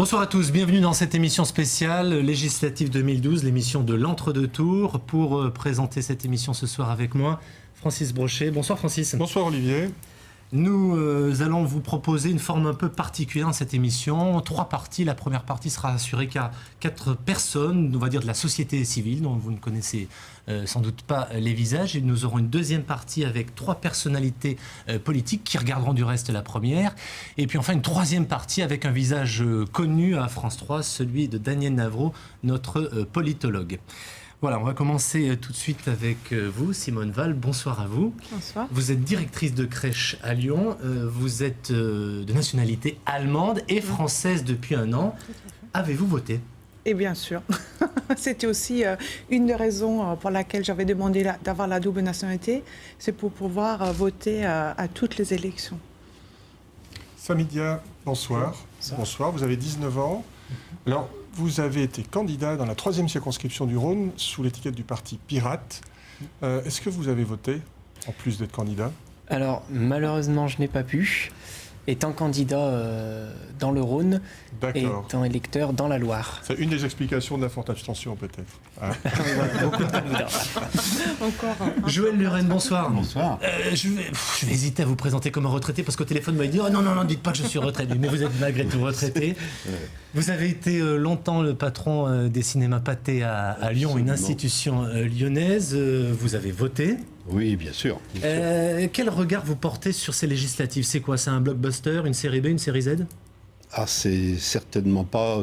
Bonsoir à tous, bienvenue dans cette émission spéciale législative 2012, l'émission de l'entre-deux tours. Pour présenter cette émission ce soir avec moi, Francis Brochet. Bonsoir Francis. Bonsoir Olivier. Nous allons vous proposer une forme un peu particulière dans cette émission. 3 parties. La première partie sera assurée qu'à 4 personnes, on va dire de la société civile, dont vous ne connaissez sans doute pas les visages. Et nous aurons une deuxième partie avec 3 personnalités politiques qui regarderont du reste la première. Et puis enfin une troisième partie avec un visage connu à France 3, celui de Daniel Navreau, notre politologue. Voilà, on va commencer tout de suite avec vous, Simone Val. Bonsoir à vous. Bonsoir. Vous êtes directrice de crèche à Lyon. Vous êtes de nationalité allemande et française depuis un an. Avez-vous voté ? Et bien sûr. C'était aussi une des raisons pour laquelle j'avais demandé d'avoir la double nationalité. C'est pour pouvoir voter à toutes les élections. Samidia, bonsoir. Bonsoir, vous avez 19 ans. Alors, vous avez été candidat dans la 3e circonscription du Rhône sous l'étiquette du parti Pirate. Est-ce que vous avez voté, en plus d'être candidat ? Alors, malheureusement, je n'ai pas pu. Étant candidat dans le Rhône et étant électeur dans la Loire. C'est une des explications de la forte abstention, peut-être. Hein. Voilà, beaucoup de candidats. Encore Joël Lurenne, bonsoir. Bonsoir. Je vais hésiter à vous présenter comme un retraité parce qu'au téléphone, vous m'avez dit « Oh non, dites pas que je suis retraité ». Mais vous êtes malgré tout retraité. Vous avez été longtemps le patron des cinémas Pathé à Lyon, une institution lyonnaise. Vous avez voté. Oui, bien sûr. Quel regard vous portez sur ces législatives ? C'est quoi ? C'est un blockbuster, une série B, une série Z ? Ah, c'est certainement pas...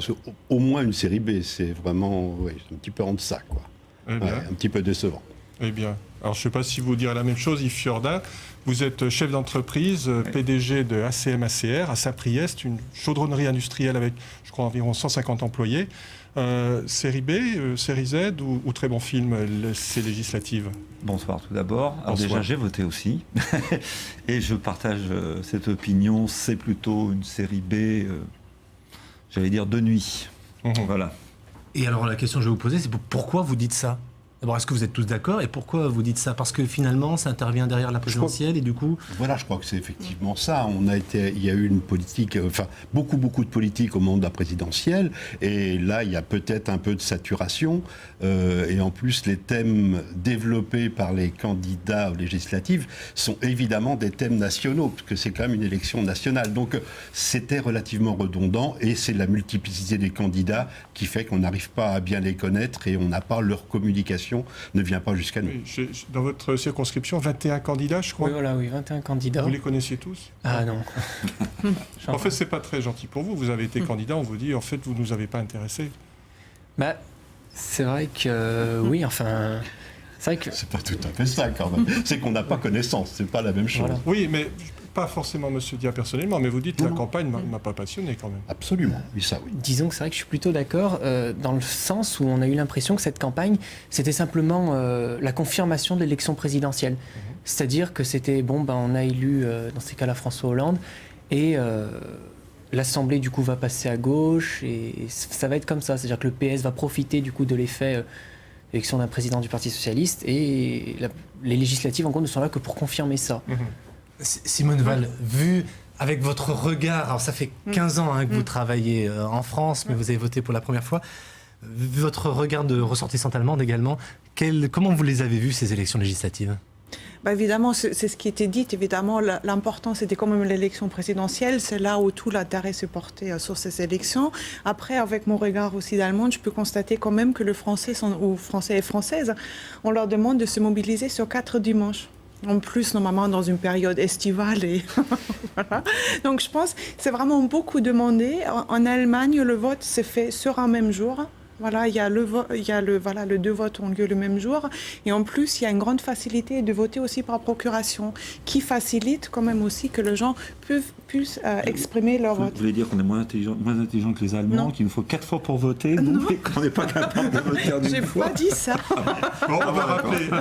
Au moins une série B, c'est vraiment un petit peu en deçà, quoi. Eh bien. Un petit peu décevant. Eh bien, alors je ne sais pas si vous direz la même chose, Yves Fiorda. Vous êtes chef d'entreprise, PDG de ACM-ACR, à Saint-Priest, une chaudronnerie industrielle avec, je crois, environ 150 employés. Série B, série Z ou très bon film, ces législatives ? Bonsoir tout d'abord. Alors déjà, j'ai voté aussi. Et je partage cette opinion. C'est plutôt une série B, j'allais dire de nuit. Voilà. Et alors la question que je vais vous poser, c'est pourquoi vous dites ça ? D'abord, est-ce que vous êtes tous d'accord ? Et pourquoi vous dites ça ? Parce que finalement, ça intervient derrière la présidentielle et du coup... Voilà, je crois que c'est effectivement ça. Il y a eu une politique, beaucoup de politique au moment de la présidentielle. Et là, il y a peut-être un peu de saturation. Et en plus, les thèmes développés par les candidats aux législatives sont évidemment des thèmes nationaux, parce que c'est quand même une élection nationale. Donc, c'était relativement redondant. Et c'est la multiplicité des candidats qui fait qu'on n'arrive pas à bien les connaître et on n'a pas leur communication ne vient pas jusqu'à nous. Dans votre circonscription, 21 candidats, je crois. Oui, voilà, 21 candidats. Vous les connaissiez tous ? Ah non. En fait, c'est pas très gentil pour vous. Vous avez été candidat, on vous dit, en fait, vous nous avez pas intéressés. Bah, c'est vrai que oui, enfin, c'est vrai que c'est pas tout à fait ça quand même. C'est qu'on n'a pas connaissance, c'est pas la même chose. Voilà. Oui, mais pas forcément Monsieur Dia personnellement, mais vous dites la campagne m'a pas passionné quand même. Absolument, oui ça oui. Disons que c'est vrai que je suis plutôt d'accord dans le sens où on a eu l'impression que cette campagne, c'était simplement la confirmation de l'élection présidentielle. C'est-à-dire que c'était, on a élu dans ces cas-là François Hollande et l'Assemblée du coup va passer à gauche et ça va être comme ça. C'est-à-dire que le PS va profiter du coup de l'effet élection d'un président du Parti Socialiste et les législatives en gros ne sont là que pour confirmer ça. Simone Val, vu avec votre regard, alors ça fait 15 ans que vous travaillez en France, mais vous avez voté pour la première fois, vu votre regard de ressortissante allemande également, comment vous les avez vues ces élections législatives ? Évidemment, c'est ce qui était dit. Évidemment, l'important, c'était quand même l'élection présidentielle. C'est là où tout l'intérêt se portait sur ces élections. Après, avec mon regard aussi d'Allemande, je peux constater quand même que les Français, ou Français et Françaises, on leur demande de se mobiliser sur 4 dimanches. En plus, normalement, dans une période estivale. Et voilà. Donc, je pense que c'est vraiment beaucoup demandé. En Allemagne, le vote s'est fait sur un même jour. Voilà, les 2 votes ont lieu le même jour. Et en plus, il y a une grande facilité de voter aussi par procuration, qui facilite quand même aussi que les gens puissent exprimer leur vote. Vous voulez dire qu'on est moins intelligent que les Allemands, qu'il nous faut 4 fois pour voter, et qu'on n'est pas capable de voter en une fois. J'ai pas dit ça. Bon, on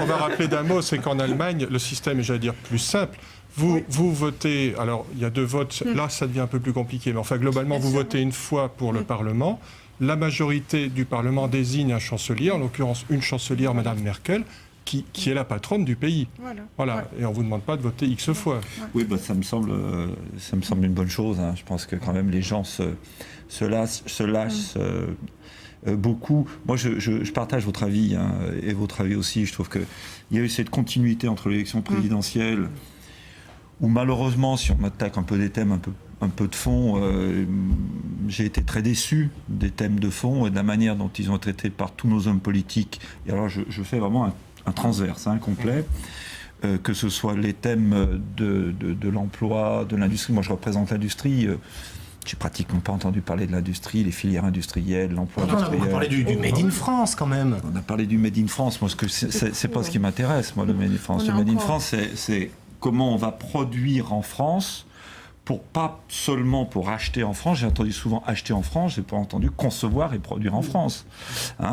va rappeler d'un mot, c'est qu'en Allemagne, le système est, j'allais dire, plus simple. Vous votez, alors il y a 2 votes, là ça devient un peu plus compliqué, mais enfin globalement, vous votez une fois pour le Parlement. La majorité du Parlement désigne un chancelier, en l'occurrence une chancelière, Madame Merkel, qui est la patronne du pays. Voilà. Ouais. Et on ne vous demande pas de voter X fois. Oui, ça me semble une bonne chose. Hein. Je pense que quand même les gens se lâchent beaucoup. Moi, je partage votre avis, hein, et votre avis aussi. Je trouve qu'il y a eu cette continuité entre l'élection présidentielle, où malheureusement, si on attaque un peu des thèmes un peu de fond, j'ai été très déçu des thèmes de fond et de la manière dont ils ont été traités par tous nos hommes politiques. Et alors, je fais vraiment un transverse, complet. Que ce soit les thèmes de l'emploi, de l'industrie. Moi, je représente l'industrie. J'ai pratiquement pas entendu parler de l'industrie, les filières industrielles, l'emploi industriel. On a parlé du Made in France, quand même. On a parlé du Made in France. Moi, c'est pas ce qui m'intéresse, moi, le Made in France. Le Made in France, c'est comment on va produire en France, pas seulement pour acheter en France. J'ai entendu souvent acheter en France, j'ai pas entendu concevoir et produire en France.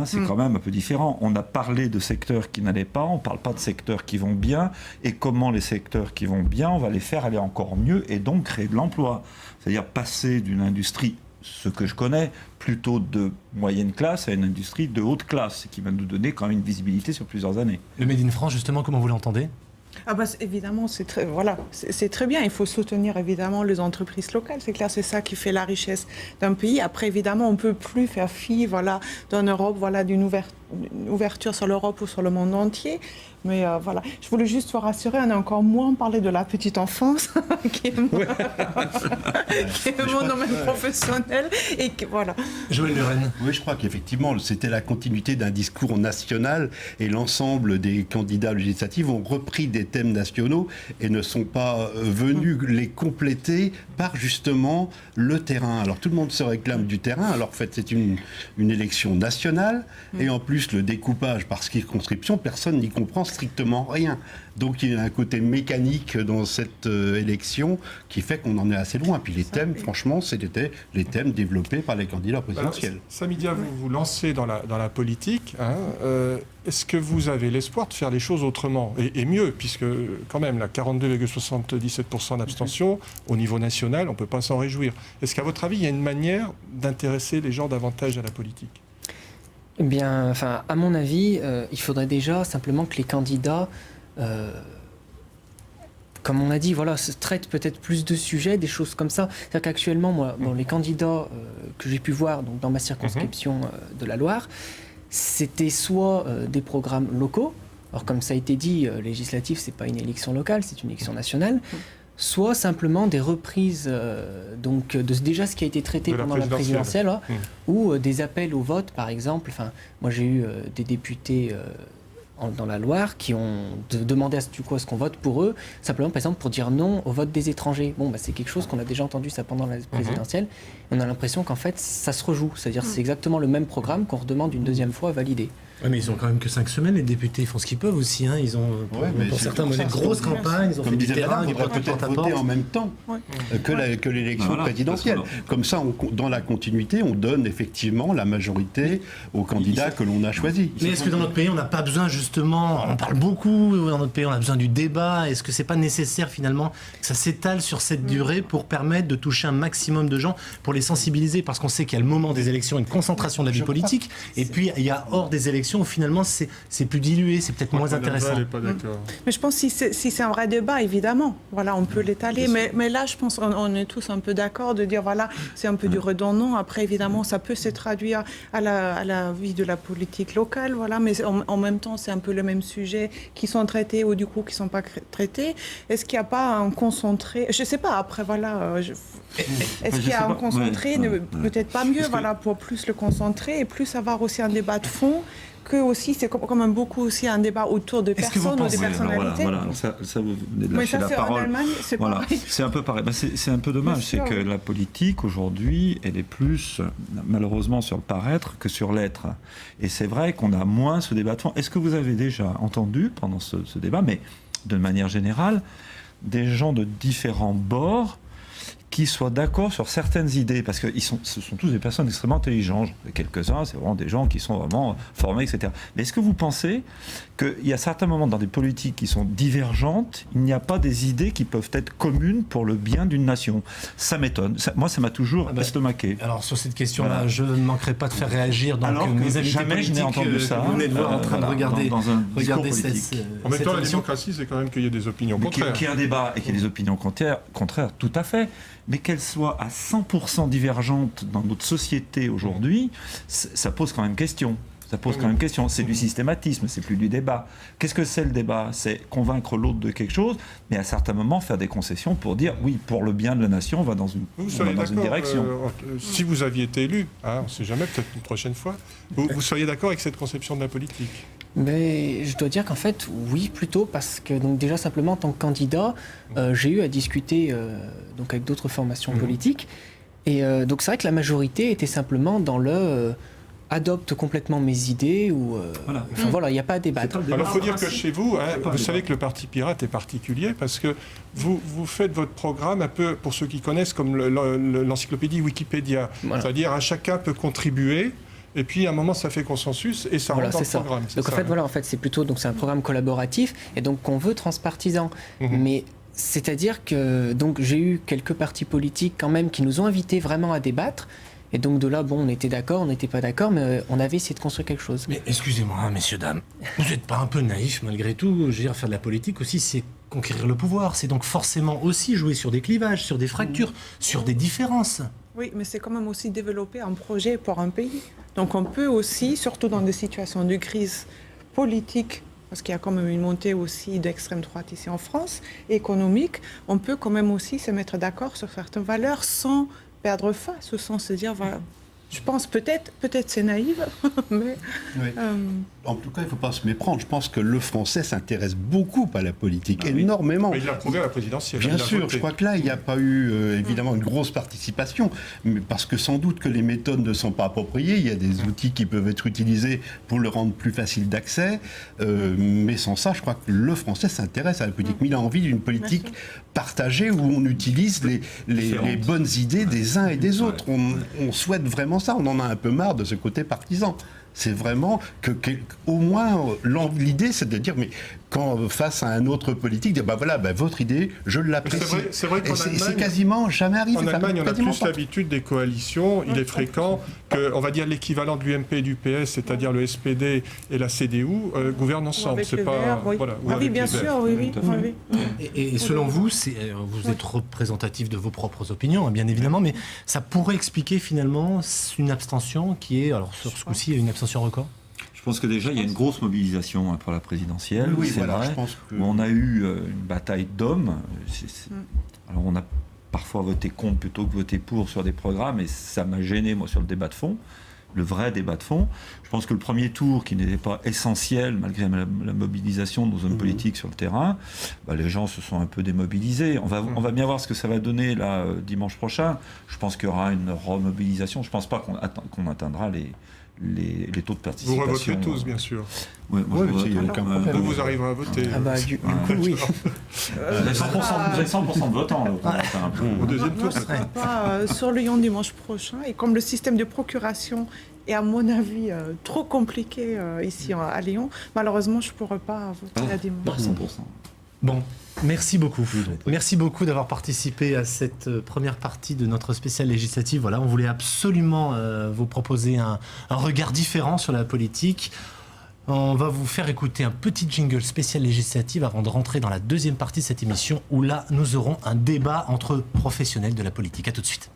C'est quand même un peu différent. On a parlé de secteurs qui n'allaient pas, on parle pas de secteurs qui vont bien, et comment les secteurs qui vont bien, on va les faire aller encore mieux et donc créer de l'emploi. C'est-à-dire passer d'une industrie, ce que je connais, plutôt de moyenne classe à une industrie de haute classe, qui va nous donner quand même une visibilité sur plusieurs années. Le Made in France, justement, comment vous l'entendez ? Évidemment, c'est très bien. Il faut soutenir évidemment les entreprises locales. C'est clair, c'est ça qui fait la richesse d'un pays. Après, évidemment, on ne peut plus faire fi, dans l'Europe, d'une ouverture sur l'Europe ou sur le monde entier. Mais je voulais juste vous rassurer, on a encore moins parlé de la petite enfance, qui est mon domaine professionnel. Et Joël Leren. Oui, je crois qu'effectivement, c'était la continuité d'un discours national et l'ensemble des candidats législatifs ont repris des thèmes nationaux et ne sont pas venus les compléter par justement le terrain. Alors tout le monde se réclame du terrain, alors en fait c'est une élection nationale et en plus le découpage par circonscription, personne n'y comprend strictement rien. Donc il y a un côté mécanique dans cette élection qui fait qu'on en est assez loin. Puis les thèmes, franchement, c'était les thèmes développés par les candidats présidentiels. Samidia, vous vous lancez dans la politique. Est-ce que vous avez l'espoir de faire les choses autrement et mieux, puisque quand même, la 42,77% d'abstention au niveau national, on ne peut pas s'en réjouir. Est-ce qu'à votre avis, il y a une manière d'intéresser les gens davantage à la politique ? Eh bien, à mon avis, il faudrait déjà simplement que les candidats, comme on a dit, se traitent peut-être plus de sujets, des choses comme ça. C'est-à-dire qu'actuellement, moi, les candidats que j'ai pu voir dans ma circonscription de la Loire, c'était soit des programmes locaux. Alors, comme ça a été dit, législatif, c'est pas une élection locale, c'est une élection nationale. Soit simplement des reprises de déjà ce qui a été traité pendant la présidentielle, ou des appels au vote, par exemple. Moi, j'ai eu des députés dans la Loire qui ont demandé à ce qu'on vote pour eux, simplement, par exemple, pour dire non au vote des étrangers. C'est quelque chose qu'on a déjà entendu ça pendant la présidentielle. On a l'impression qu'en fait, ça se rejoue. C'est-à-dire c'est exactement le même programme qu'on redemande une deuxième fois à valider. Oui, mais ils ont quand même que 5 semaines, les députés, ils font ce qu'ils peuvent aussi. Ils ont, pour certains, mené de grosses campagnes, ils ont fait du terrain, il faudrait peut-être voter en même temps que l'élection présidentielle. Comme ça, dans la continuité, on donne effectivement la majorité aux candidats que l'on a choisis. Mais est-ce que dans notre pays, on n'a pas besoin justement, on parle beaucoup, dans notre pays, on a besoin du débat, est-ce que c'est pas nécessaire finalement que ça s'étale sur cette durée pour permettre de toucher un maximum de gens, pour les sensibiliser, parce qu'on sait qu'il y a le moment des élections, une concentration de la vie politique, et puis il y a hors des élections, finalement, c'est plus dilué, c'est peut-être moins intéressant. Mais je pense que si c'est un vrai débat, évidemment, on peut l'étaler. Mais là, je pense qu'on est tous un peu d'accord de dire, c'est un peu du redondant. Après, évidemment, ça peut se traduire à la vie de la politique locale, mais en même temps, c'est un peu le même sujet qui sont traités ou du coup qui ne sont pas traités. Est-ce qu'il n'y a pas un concentré ? Je ne sais pas, après, est-ce qu'il y a un concentré, peut-être pas mieux, pour plus le concentrer et plus avoir aussi un débat de fond, que aussi, c'est quand même beaucoup aussi un débat autour de personnes ou des personnalités. Ça vous venez de lâcher la parole. En Allemagne, c'est pareil. C'est un peu pareil. C'est un peu dommage, c'est que la politique aujourd'hui, elle est plus malheureusement sur le paraître que sur l'être. Et c'est vrai qu'on a moins ce débat de fond. Est-ce que vous avez déjà entendu pendant ce débat, mais de manière générale, des gens de différents bords qui soient d'accord sur certaines idées, parce que ce sont tous des personnes extrêmement intelligentes. Quelques-uns, c'est vraiment des gens qui sont vraiment formés, etc. Mais est-ce que vous pensez qu'il y a certains moments dans des politiques qui sont divergentes, il n'y a pas des idées qui peuvent être communes pour le bien d'une nation? Ça m'étonne. Moi, ça m'a toujours estomaqué. Alors, sur cette question-là, Voilà. je ne manquerai pas de faire réagir. Donc, Alors que mes invités jamais je n'ai politiques, entendu ça. vous venez de voir en train de regarder, dans un discours regarder politique. En même cette temps, la émission. démocratie, c'est quand même qu'il y ait des opinions Mais contraires. qu'il y ait un débat et qu'il y ait des opinions contraires, tout à fait. Mais qu'elles soient à 100% divergentes dans notre société aujourd'hui, ça pose quand même question. Ça pose quand même question. C'est du systématisme, c'est plus du débat. Qu'est-ce que c'est le débat? C'est convaincre l'autre de quelque chose, mais à certains moments faire des concessions pour dire oui, pour le bien de la nation, on va dans une, Vous on va seriez dans une d'accord, direction. si vous aviez été élu, on ne sait jamais, peut-être une prochaine fois, vous seriez d'accord avec cette conception de la politique? Mais je dois dire qu'en fait, oui, plutôt, parce que donc déjà simplement en tant que candidat, j'ai eu à discuter donc avec d'autres formations politiques. Et donc c'est vrai que la majorité était simplement dans le adopte complètement mes idées ou Voilà. enfin voilà, il n'y a pas à débattre. Alors, il faut dire que chez vous, vous savez que le Parti Pirate est particulier parce que vous faites votre programme un peu, pour ceux qui connaissent, comme l'encyclopédie Wikipédia. Voilà. C'est-à-dire, chacun peut contribuer. Et puis, à un moment, ça fait consensus et ça Voilà, rentre dans c'est le ça. programme. Donc en fait, c'est plutôt donc c'est un programme collaboratif et donc qu'on veut transpartisan. Mais c'est-à-dire que donc j'ai eu quelques partis politiques quand même qui nous ont invités vraiment à débattre. Et donc de là, bon, on était d'accord, on n'était pas d'accord, mais on avait essayé de construire quelque chose. Mais excusez-moi, messieurs, dames, vous n'êtes pas un peu naïfs malgré tout? Je veux dire, faire de la politique aussi, c'est conquérir le pouvoir. C'est donc forcément aussi jouer sur des clivages, sur des fractures, sur des différences. Oui, mais c'est quand même aussi développer un projet pour un pays. Donc on peut aussi, surtout dans des situations de crise politique, parce qu'il y a quand même une montée aussi d'extrême droite ici en France, économique, on peut quand même aussi se mettre d'accord sur certaines valeurs sans perdre face, sans se dire, voilà, je pense peut-être c'est naïf, mais... Oui. En tout cas, il ne faut pas se méprendre. Je pense que le Français s'intéresse beaucoup à la politique, énormément. Mais il l'a prouvé à la présidentielle. Bien Il a sûr, voté. je crois que là, il n'y a pas eu évidemment une grosse participation, mais parce que sans doute que les méthodes ne sont pas appropriées. Il y a des outils qui peuvent être utilisés pour le rendre plus facile d'accès, mais sans ça, je crois que le Français s'intéresse à la politique. Mais il a envie d'une politique partagée où on utilise les bonnes idées des uns et des autres. On souhaite vraiment ça. On en a un peu marre de ce côté partisan. C'est vraiment au moins l'idée, c'est de dire, mais quand face à un autre politique, dire, voilà, votre idée, je l'apprécie. C'est vrai qu'en Et c'est Allemagne, quasiment jamais arrivé. En Ça Allemagne, on a quasiment plus pas. l'habitude des coalitions. Il est fréquent que, on va dire, l'équivalent de l'UMP et du PS, c'est-à-dire le SPD et la CDU, gouvernent ensemble. Avec C'est les pas, Verts, oui. voilà, ou Ah oui, avec bien les Verts. sûr, oui. Et selon vous, vous êtes représentatif de vos propres opinions, hein, bien évidemment, mais ça pourrait expliquer finalement une abstention qui est, alors sur ce coup-ci, une abstention record? Je pense que déjà, il y a une grosse mobilisation pour la présidentielle, Oui, c'est voilà, vrai, je pense que- où on a eu une bataille d'hommes. Alors, on a parfois voté contre plutôt que voté pour sur des programmes, et ça m'a gêné, moi, sur le débat de fond, le vrai débat de fond. Je pense que le premier tour, qui n'était pas essentiel, malgré la mobilisation de nos hommes politiques sur le terrain, les gens se sont un peu démobilisés. On va bien voir ce que ça va donner, là, dimanche prochain. Je pense qu'il y aura une remobilisation. Je ne pense pas qu'on atteindra les taux de Vous participation. revoterez tous, bien sûr. Ouais, moi, Ouais, je vote, il y a aucun problème. Vous arriverez à voter. Ah bah du coup oui. Vous avez 100% de votants, là, c'est un peu- Au deuxième Moi, tour. je ne serai pas sur Lyon dimanche prochain. Et comme le système de procuration est, à mon avis, trop compliqué ici à Lyon, malheureusement, je ne pourrai pas voter à dimanche. 100%. Bon, merci beaucoup. Merci beaucoup d'avoir participé à cette première partie de notre spéciale législative. Voilà, on voulait absolument vous proposer un regard différent sur la politique. On va vous faire écouter un petit jingle spécial législative avant de rentrer dans la deuxième partie de cette émission où là, nous aurons un débat entre professionnels de la politique. À tout de suite.